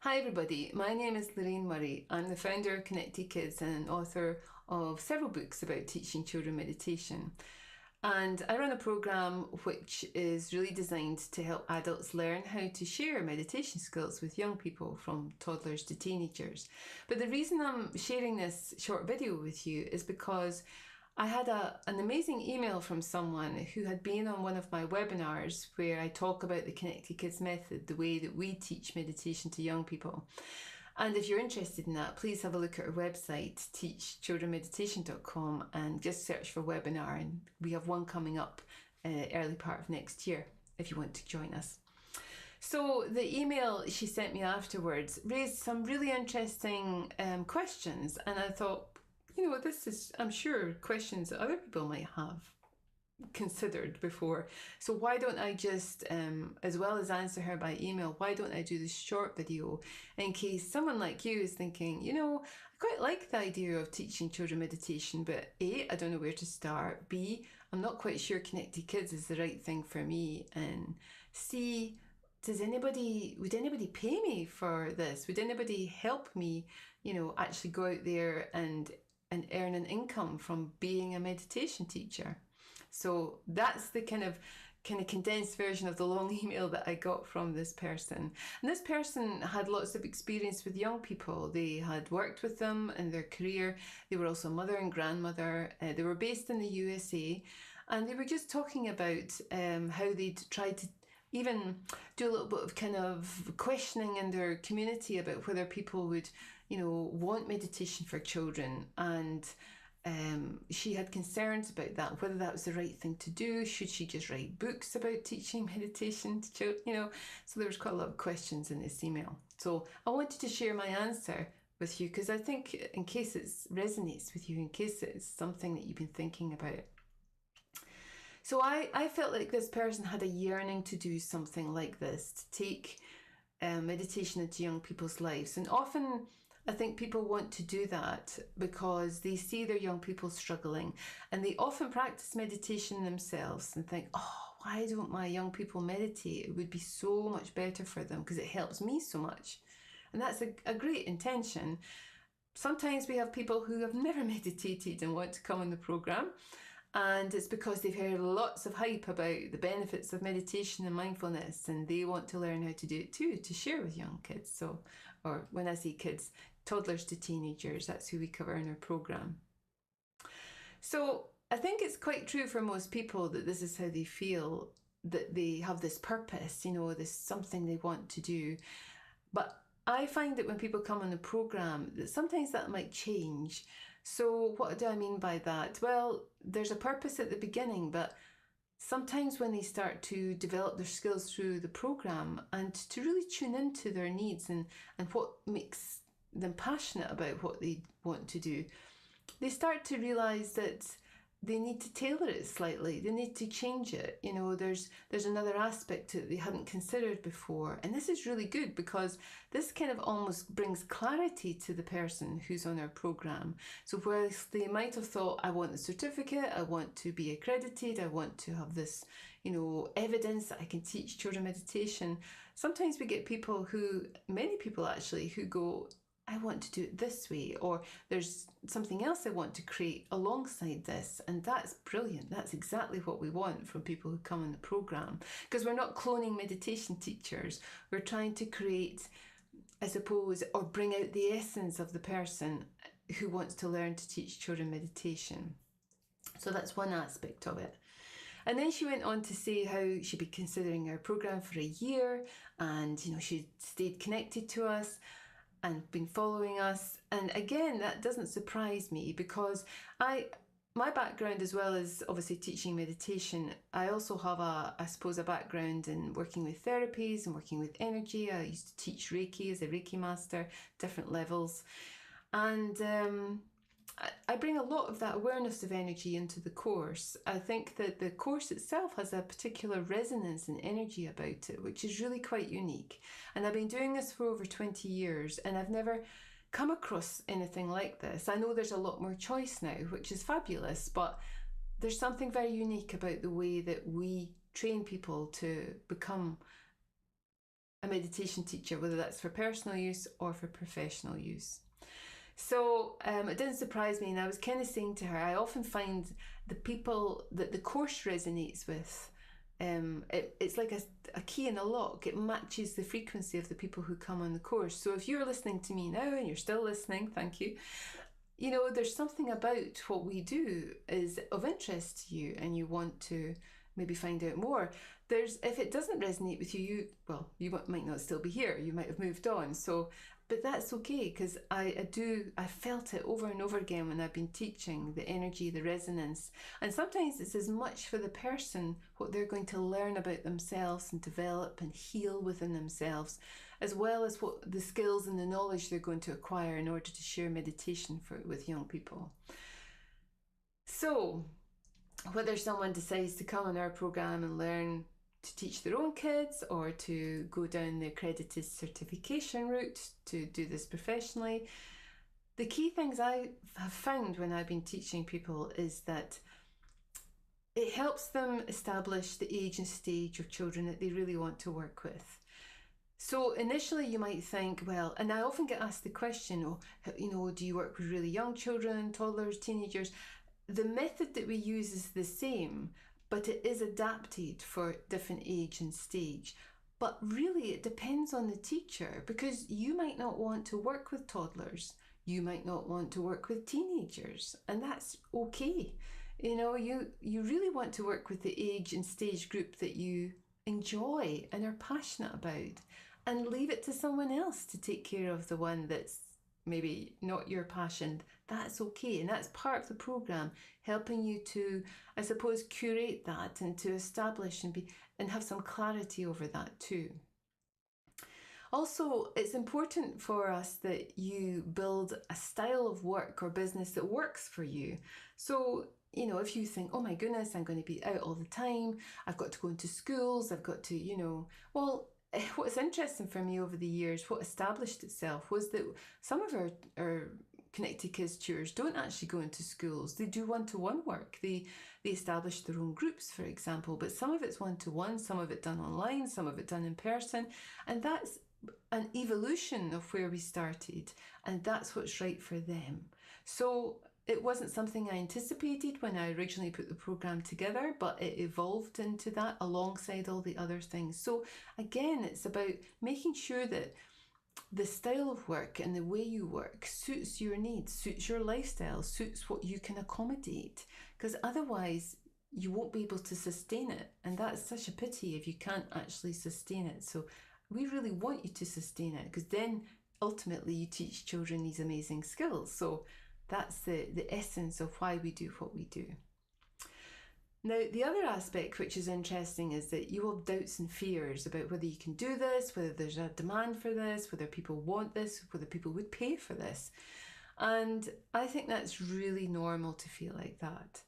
Hi everybody, my name is Lorraine Murray. I'm the founder of Connected Kids and author of several books about teaching children meditation. And I run a program which is really designed to help adults learn how to share meditation skills with young people from toddlers to teenagers. But the reason I'm sharing this short video with you is because I had an amazing email from someone who had been on one of my webinars where I talk about the Connected Kids method, the way that we teach meditation to young people. And if you're interested in that, please have a look at our website, teachchildrenmeditation.com, and just search for webinar. And we have one coming up early part of next year if you want to join us. So the email she sent me afterwards raised some really interesting questions, and I thought, this is, I'm sure, questions that other people might have considered before. So why don't I just, as well as answer her by email, why don't I do this short video in case someone like you is thinking, I quite like the idea of teaching children meditation, but A, I don't know where to start. B, I'm not quite sure Connected Kids is the right thing for me. And C, would anybody pay me for this? Would anybody help me, actually go out there and earn an income from being a meditation teacher? So that's the kind of condensed version of the long email that I got from this person. And this person had lots of experience with young people. They had worked with them in their career. They were also mother and grandmother. They were based in the USA, and they were just talking about how they'd tried to even do a little bit of kind of questioning in their community about whether people would, want meditation for children. And she had concerns about that, whether that was the right thing to do. Should she just write books about teaching meditation to children? So there was quite a lot of questions in this email. So I wanted to share my answer with you because I think in case it resonates with you, in case it's something that you've been thinking about. So I felt like this person had a yearning to do something like this, to take meditation into young people's lives. And often I think people want to do that because they see their young people struggling, and they often practice meditation themselves and think, oh, why don't my young people meditate? It would be so much better for them because it helps me so much. And that's a great intention. Sometimes we have people who have never meditated and want to come on the program, and it's because they've heard lots of hype about the benefits of meditation and mindfulness, and they want to learn how to do it too, to share with young kids. So, or when I say kids, toddlers to teenagers, that's who we cover in our program. So I think it's quite true for most people that this is how they feel, that they have this purpose, this something they want to do. But I find that when people come on the program, that sometimes that might change. So what do I mean by that? Well, there's a purpose at the beginning, but sometimes when they start to develop their skills through the program and to really tune into their needs and what makes them passionate about what they want to do, they start to realize that they need to tailor it slightly. They need to change it. There's another aspect to it they hadn't considered before. And this is really good because this kind of almost brings clarity to the person who's on our program. So whereas they might have thought, I want the certificate, I want to be accredited, I want to have this, evidence that I can teach children meditation. Sometimes we get many people actually, who go, I want to do it this way, or there's something else I want to create alongside this. And that's brilliant. That's exactly what we want from people who come on the program, because we're not cloning meditation teachers. We're trying to create, I suppose, or bring out the essence of the person who wants to learn to teach children meditation. So that's one aspect of it. And then she went on to say how she'd be considering our program for a year, and she stayed connected to us and been following us. And again, that doesn't surprise me because my background, as well as obviously teaching meditation, I also have a background in working with therapies and working with energy. I used to teach Reiki as a Reiki master, different levels. And I bring a lot of that awareness of energy into the course. I think that the course itself has a particular resonance and energy about it, which is really quite unique. And I've been doing this for over 20 years, and I've never come across anything like this. I know there's a lot more choice now, which is fabulous, but there's something very unique about the way that we train people to become a meditation teacher, whether that's for personal use or for professional use. So it didn't surprise me, and I was kind of saying to her, I often find the people that the course resonates with, it's like a key in a lock. It matches the frequency of the people who come on the course. So if you're listening to me now and you're still listening, thank you. You know, there's something about what we do is of interest to you, and you want to maybe find out more. If it doesn't resonate with you, you might not still be here. You might have moved on. But that's okay, because I felt it over and over again when I've been teaching, the energy, the resonance. And sometimes it's as much for the person, what they're going to learn about themselves and develop and heal within themselves, as well as what the skills and the knowledge they're going to acquire in order to share meditation with young people. So whether someone decides to come on our program and learn to teach their own kids, or to go down the accredited certification route to do this professionally, the key things I have found when I've been teaching people is that it helps them establish the age and stage of children that they really want to work with. So initially you might think, well, and I often get asked the question, do you work with really young children, toddlers, teenagers? The method that we use is the same, but it is adapted for different age and stage. But really it depends on the teacher, because you might not want to work with toddlers, you might not want to work with teenagers, and that's okay. You really want to work with the age and stage group that you enjoy and are passionate about, and leave it to someone else to take care of the one that's maybe not your passion. That's okay, and that's part of the program, helping you to, I suppose, curate that and to establish and have some clarity over that too. Also, it's important for us that you build a style of work or business that works for you. So, if you think, oh my goodness, I'm going to be out all the time, I've got to go into schools, I've got to, what's interesting for me over the years, what established itself, was that some of our Connected Kids tours don't actually go into schools. They do one-to-one work. They establish their own groups, for example, but some of it's one-to-one, some of it done online, some of it done in person, and that's an evolution of where we started, and that's what's right for them. So it wasn't something I anticipated when I originally put the program together, but it evolved into that alongside all the other things. So again, it's about making sure that the style of work and the way you work suits your needs, suits your lifestyle, suits what you can accommodate, because otherwise you won't be able to sustain it, and that's such a pity if you can't actually sustain it. So we really want you to sustain it, because then ultimately you teach children these amazing skills. So that's the essence of why we do what we do. Now, the other aspect which is interesting is that you have doubts and fears about whether you can do this, whether there's a demand for this, whether people want this, whether people would pay for this. And I think that's really normal to feel like that.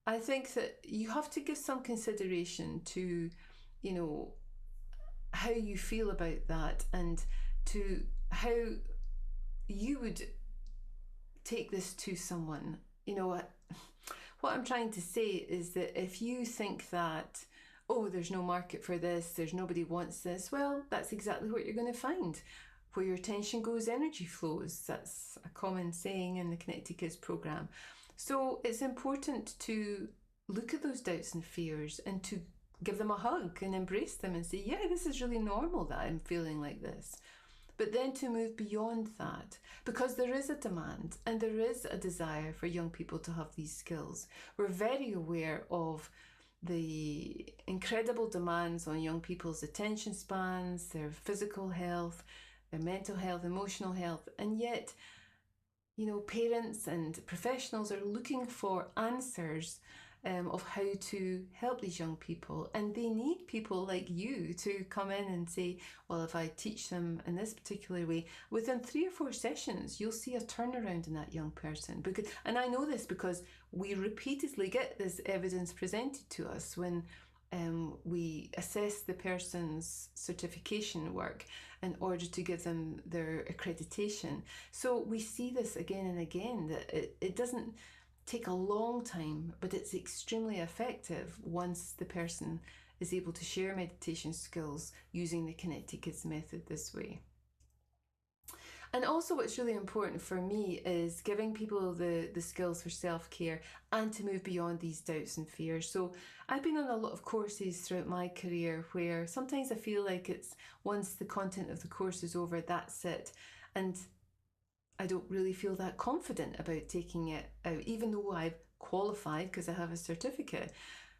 I think that you have to give some consideration to, how you feel about that, and to how you would take this to someone. What I'm trying to say is that if you think that, oh, there's no market for this, there's nobody wants this, well, that's exactly what you're going to find. Where your attention goes, energy flows. That's a common saying in the Connected Kids program. So it's important to look at those doubts and fears and to give them a hug and embrace them and say, yeah, this is really normal that I'm feeling like this. But then to move beyond that, because there is a demand and there is a desire for young people to have these skills. We're very aware of the incredible demands on young people's attention spans, their physical health, their mental health, emotional health, and yet, parents and professionals are looking for answers of how to help these young people, and they need people like you to come in and say, well, if I teach them in this particular way, within 3 or 4 sessions you'll see a turnaround in that young person. And I know this because we repeatedly get this evidence presented to us when we assess the person's certification work in order to give them their accreditation. So we see this again and again, that it doesn't take a long time, but it's extremely effective once the person is able to share meditation skills using the Connected Kids method this way. And also what's really important for me is giving people the skills for self-care and to move beyond these doubts and fears. So I've been on a lot of courses throughout my career where sometimes I feel like it's once the content of the course is over, that's it. And I don't really feel that confident about taking it out, even though I've qualified because I have a certificate.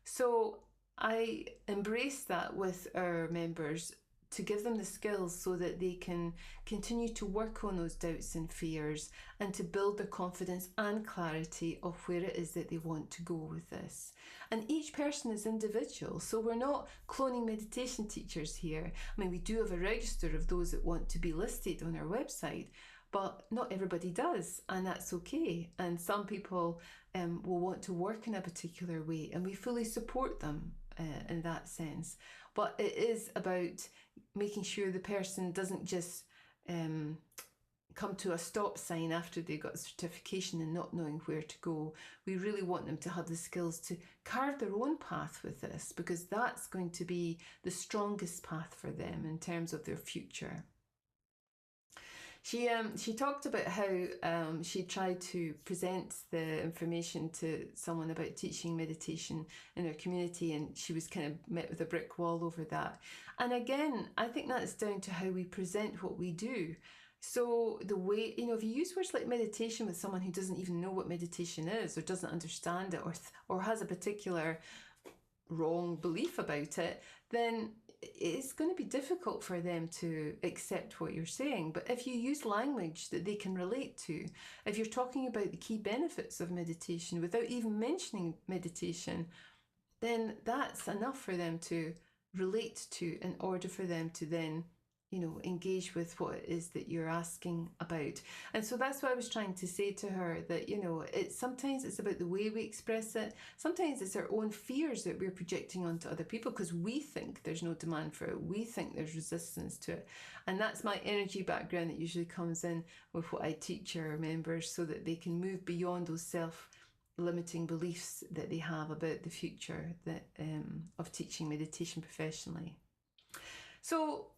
So I embrace that with our members to give them the skills so that they can continue to work on those doubts and fears and to build their confidence and clarity of where it is that they want to go with this. And each person is individual, so we're not cloning meditation teachers here. I mean, we do have a register of those that want to be listed on our website, but not everybody does, and that's okay. And some people will want to work in a particular way, and we fully support them in that sense. But it is about making sure the person doesn't just come to a stop sign after they got a certification and not knowing where to go. We really want them to have the skills to carve their own path with this, because that's going to be the strongest path for them in terms of their future. She talked about how she tried to present the information to someone about teaching meditation in her community, and she was kind of met with a brick wall over that. And again, I think that's down to how we present what we do. So the way, if you use words like meditation with someone who doesn't even know what meditation is or doesn't understand it or has a particular wrong belief about it, then it's going to be difficult for them to accept what you're saying. But if you use language that they can relate to, if you're talking about the key benefits of meditation without even mentioning meditation, then that's enough for them to relate to in order for them to then engage with what it is that you're asking about. And so that's what I was trying to say to her, that sometimes it's about the way we express it. Sometimes it's our own fears that we're projecting onto other people because we think there's no demand for it, we think there's resistance to it. And that's my energy background that usually comes in with what I teach our members, so that they can move beyond those self-limiting beliefs that they have about the future of teaching meditation professionally. So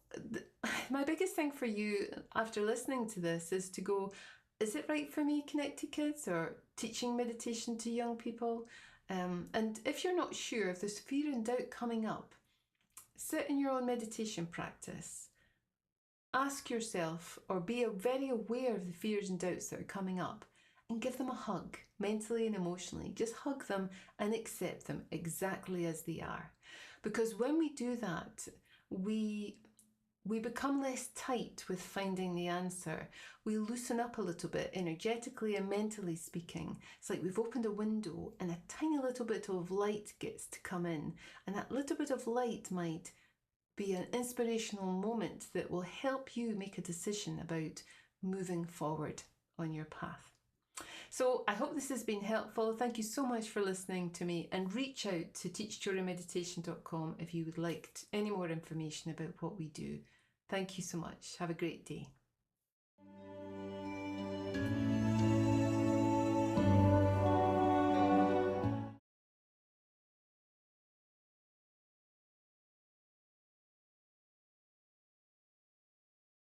my biggest thing for you after listening to this is to go, is it right for me, Connected Kids, or teaching meditation to young people? And if you're not sure, if there's fear and doubt coming up, sit in your own meditation practice. Ask yourself, or be very aware of the fears and doubts that are coming up, and give them a hug, mentally and emotionally. Just hug them and accept them exactly as they are. Because when we do that, we become less tight with finding the answer. We loosen up a little bit, energetically and mentally speaking. It's like we've opened a window and a tiny little bit of light gets to come in. And that little bit of light might be an inspirational moment that will help you make a decision about moving forward on your path. So I hope this has been helpful. Thank you so much for listening to me, and reach out to teachchildrenmeditation.com if you would like any more information about what we do. Thank you so much. Have a great day.